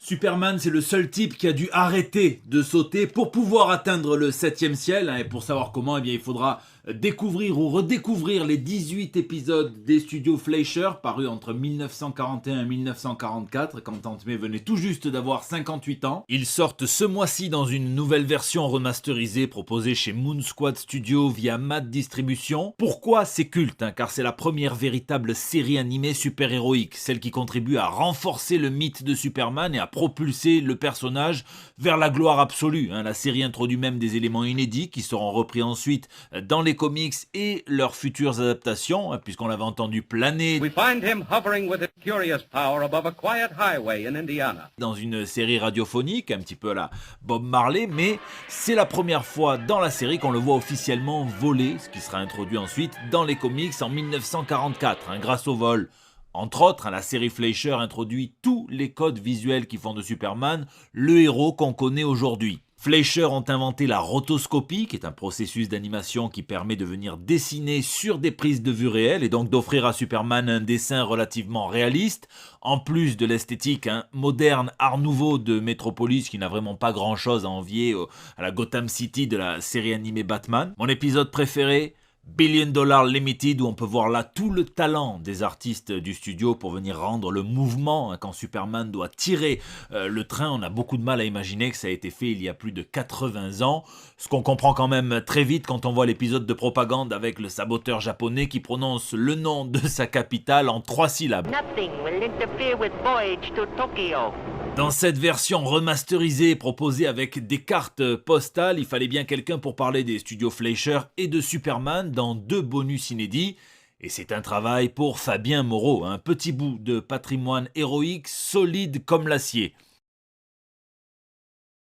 Superman, c'est le seul type qui a dû arrêter de sauter pour pouvoir atteindre le 7e ciel. Et pour savoir comment, eh bien, il faudra découvrir ou redécouvrir les 18 épisodes des studios Fleischer, parus entre 1941 et 1944, quand Aunt May venait tout juste d'avoir 58 ans. Ils sortent ce mois-ci dans une nouvelle version remasterisée proposée chez Moon Squad Studio via Mad Distribution. Pourquoi c'est culte, car c'est la première véritable série animée super-héroïque, celle qui contribue à renforcer le mythe de Superman et à propulser le personnage vers la gloire absolue. La série introduit même des éléments inédits qui seront repris ensuite dans les comics et leurs futures adaptations, puisqu'on l'avait entendu planer dans une série radiophonique, un petit peu à la Bob Marley, mais c'est la première fois dans la série qu'on le voit officiellement voler, ce qui sera introduit ensuite dans les comics en 1944, grâce au vol. Entre autres, la série Fleischer introduit tous les codes visuels qui font de Superman le héros qu'on connaît aujourd'hui. Fleischer ont inventé la rotoscopie, qui est un processus d'animation qui permet de venir dessiner sur des prises de vue réelles et donc d'offrir à Superman un dessin relativement réaliste, en plus de l'esthétique moderne art nouveau de Metropolis qui n'a vraiment pas grand chose à envier à la Gotham City de la série animée Batman. Mon épisode préféré, Billion Dollar Limited, où on peut voir là tout le talent des artistes du studio pour venir rendre le mouvement quand Superman doit tirer le train. On a beaucoup de mal à imaginer que ça a été fait il y a plus de 80 ans, ce qu'on comprend quand même très vite quand on voit l'épisode de propagande avec le saboteur japonais qui prononce le nom de sa capitale en 3 syllabes. Nothing will interfere with voyage to Tokyo. Dans cette version remasterisée proposée avec des cartes postales, il fallait bien quelqu'un pour parler des studios Fleischer et de Superman dans 2 bonus inédits. Et c'est un travail pour Fabien Moreau, un petit bout de patrimoine héroïque solide comme l'acier.